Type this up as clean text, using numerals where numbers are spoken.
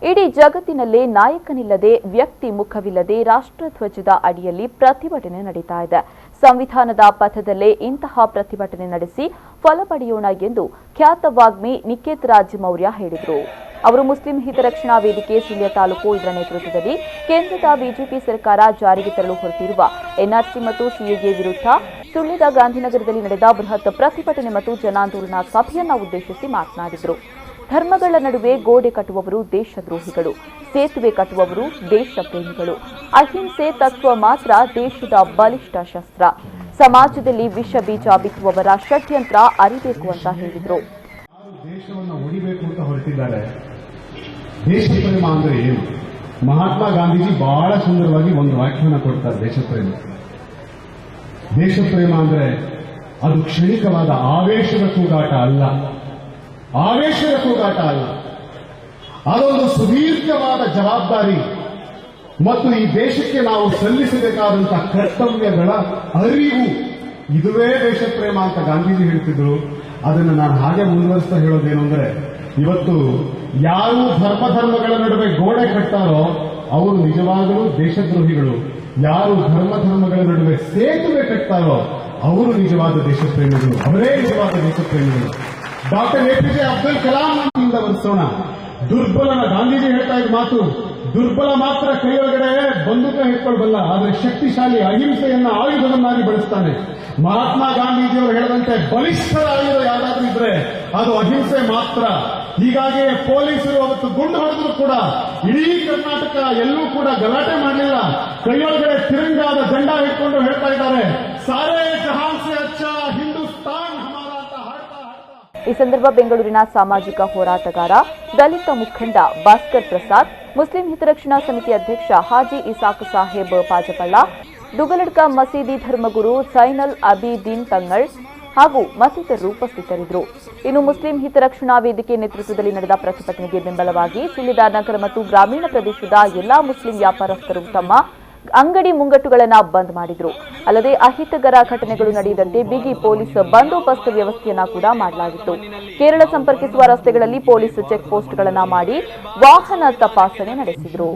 ಇಡೀ ಜಗತ್ತಿನಲ್ಲೇ ನಾಯಕನಿಲ್ಲದೆ ವ್ಯಕ್ತಿ ಮುಖವಿಲ್ಲದೆ ರಾಷ್ಟ್ರಧ್ವಜದ ಅಡಿಯಲ್ಲಿ ಪ್ರತಿಭಟನೆ ನಡೀತಾ ಇದೆ. ಸಂವಿಧಾನದ ಪಥದಲ್ಲೇ ಇಂತಹ ಪ್ರತಿಭಟನೆ ನಡೆಸಿ ಫಲ ಪಡೆಯೋಣ ಎಂದು ಖ್ಯಾತ ವಾಗ್ಮಿ nikethrajmourya ಹೇಳಿದರು. ಅವರು ಮುಸ್ಲಿಂ ಹಿತರಕ್ಷಣಾ ವೇದಿಕೆ ಸುಳ್ಯ ತಾಲೂಕು ಇದರ ನೇತೃತ್ವದಲ್ಲಿ ಕೇಂದ್ರದ ಬಿಜೆಪಿ ಸರ್ಕಾರ ಜಾರಿಗೆ ತರಲು ಹೊರಟಿರುವ ಎನ್ಆರ್ಸಿ ಮತ್ತು ಸಿಎಎ ವಿರುದ್ಧ ಸುಳ್ಯದ ಗಾಂಧಿನಗರದಲ್ಲಿ ನಡೆದ ಬೃಹತ್ ಪ್ರತಿಭಟನೆ ಮತ್ತು ಜನಾಂದೋಲನ ಸಭೆಯನ್ನು ಉದ್ದೇಶಿಸಿ ಮಾತನಾಡಿದರು. ಧರ್ಮಗಳ ನಡುವೆ ಗೋಡೆ ಕಟ್ಟುವವರು ದೇಶದ್ರೋಹಿಗಳು, ಸೇತುವೆ ಕಟ್ಟುವವರು ದೇಶ ಪ್ರೇಮಿಗಳು. ಅಹಿಂಸೆ ತತ್ವ ಮಾತ್ರ ದೇಶದ ಬಲಿಷ್ಠ ಶಸ್ತ್ರ. ಸಮಾಜದಲ್ಲಿ ವಿಷ ಬೀಜ ಬಿತ್ತುವವರ ಷಡ್ಯಂತ್ರ ಅರಿಬೇಕು ಅಂತ ಹೇಳಿದರು. ದೇಶವನ್ನು ಉಳಿಬೇಕು ಅಂತ ಹೊರಟಿದ್ದಾರೆ. ದೇಶ ಪ್ರೇಮ ಅಂದ್ರೆ ಏನು? ಮಹಾತ್ಮ ಗಾಂಧೀಜಿ ಬಹಳ ಸುಂದರವಾಗಿ ಒಂದು ವ್ಯಾಖ್ಯಾನ ಕೊಡ್ತಾರೆ. ದೇಶ ಪ್ರೇಮ ಅಂದ್ರೆ ಅದು ಕ್ಷಣಿಕವಾದ ಆವೇಶದ ಕೂಗಾಟ ಅಲ್ಲ. ಅದೊಂದು ಸುದೀರ್ಘವಾದ ಜವಾಬ್ದಾರಿ ಮತ್ತು ಈ ದೇಶಕ್ಕೆ ನಾವು ಸಲ್ಲಿಸಬೇಕಾದಂತಹ ಕರ್ತವ್ಯಗಳ ಅರಿವು. ಇದುವೇ ದೇಶ ಪ್ರೇಮ ಅಂತ ಗಾಂಧೀಜಿ ಹೇಳ್ತಿದ್ರು. ಅದನ್ನು ನಾನು ಹಾಗೆ ಮುಂದುವರಿಸ್ತಾ ಹೇಳೋದೇನು ಅಂದ್ರೆ, ಇವತ್ತು ಯಾರು ಧರ್ಮಗಳ ನಡುವೆ ಗೋಡೆ ಕಟ್ತಾರೋ ಅವರು ನಿಜವಾಗಲೂ ದೇಶದ್ರೋಹಿಗಳು. ಯಾರು ಧರ್ಮಗಳ ನಡುವೆ ಸೇತುವೆ ಕಟ್ತಾರೋ ಅವರು ನಿಜವಾದ ದೇಶಪ್ರೇಮಿಗಳು. ಅವರೇ ನಿಜವಾದ ದೇಶಪ್ರೇಮಿಗಳು. ಡಾಕ್ಟರ್ ಎಪಿಜೆ ಅಬ್ದುಲ್ ಕಲಾಂ ಇಂದ ವರ್ಸೋಣ. ದುರ್ಬಲನ ಗಾಂಧೀಜಿ ಹೇಳ್ತಾ ಇದ್ದ ಮಾತು, ದುರ್ಬಲ ಮಾತ್ರ ಕೈಯೊಳಗಡೆ ಬಂದೂಕ ಹಿಡ್ಕೊಳ್ಬಲ್ಲ, ಆದರೆ ಶಕ್ತಿಶಾಲಿ ಅಹಿಂಸೆಯನ್ನ ಆಯುಧವನ್ನಾಗಿ ಬಳಸ್ತಾನೆ. ಮಹಾತ್ಮ ಗಾಂಧೀಜಿಯವರು ಹೇಳಿದಂತೆ ಬಲಿಷ್ಠರ ಆಯುಧ ಯಾರಾದ್ರೂ ಇದ್ರೆ ಅದು ಅಹಿಂಸೆ ಮಾತ್ರ. ಹೀಗಾಗಿ ಪೊಲೀಸರು ಅವತ್ತು ಗುಂಡು ಹೊಡೆದ್ರು ಕೂಡ ಇಡೀ ಕರ್ನಾಟಕ ಎಲ್ಲೂ ಕೂಡ ಗಲಾಟೆ ಮಾಡಲಿಲ್ಲ. ಕೈಯೊಳಗಡೆ ತಿರಂಗಾದ ಜೆಂಡಾ ಹಿಡ್ಕೊಂಡು ಹೇಳ್ತಾ ಇದ್ದಾರೆ, ಸಾರೇ ಜಹಾನ್ ಸೆ ಅಚ್ಚಾ ಹಿಂದೂಸ್ತಾನ್ ಹಮಾರಾ ಅಂತ ಹಾಡ್ತಾ. ಈ ಸಂದರ್ಭ ಬೆಂಗಳೂರಿನ ಸಾಮಾಜಿಕ ಹೋರಾಟಗಾರ ದಲಿತ ಮುಖಂಡ ಭಾಸ್ಕರ್ ಪ್ರಸಾದ್, ಮುಸ್ಲಿಂ ಹಿತರಕ್ಷಣಾ ಸಮಿತಿ ಅಧ್ಯಕ್ಷ ಹಾಜಿ ಇಸಾಕ್ ಸಾಹೇಬ್ ಪಾಜಪಳ್ಳ, ದುಗಲಡ್ಕ ಮಸೀದಿ ಧರ್ಮಗುರು ಸೈನಲ್ ಅಬಿದೀನ್ ತಂಗಳ್ ಹಾಗೂ ಮತ್ತಿತರರು ಉಪಸ್ಥಿತರಿದ್ದರು. ಇನ್ನು ಮುಸ್ಲಿಂ ಹಿತರಕ್ಷಣಾ ವೇದಿಕೆ ನೇತೃತ್ವದಲ್ಲಿ ನಡೆದ ಪ್ರತಿಭಟನೆಗೆ ಬೆಂಬಲವಾಗಿ ಸುಳ್ಯದ ನಗರ ಮತ್ತು ಗ್ರಾಮೀಣ ಪ್ರದೇಶದ ಎಲ್ಲಾ ಮುಸ್ಲಿಂ ವ್ಯಾಪಾರಸ್ಥರು ತಮ್ಮ ಅಂಗಡಿ ಮುಂಗಟ್ಟುಗಳನ್ನು ಬಂದ್ ಮಾಡಿದ್ರು. ಅಲ್ಲದೆ ಅಹಿತಕರ ಘಟನೆಗಳು ನಡೆಯದಂತೆ ಬಿಗಿ ಪೊಲೀಸ್ ಬಂದೋಬಸ್ತ್ ವ್ಯವಸ್ಥೆಯನ್ನ ಕೂಡ ಮಾಡಲಾಗಿತ್ತು. ಕೇರಳ ಸಂಪರ್ಕಿಸುವ ರಸ್ತೆಗಳಲ್ಲಿ ಪೊಲೀಸ್ ಚೆಕ್ ಪೋಸ್ಟ್ಗಳನ್ನು ಮಾಡಿ ವಾಹನ ತಪಾಸಣೆ ನಡೆಸಿದರು.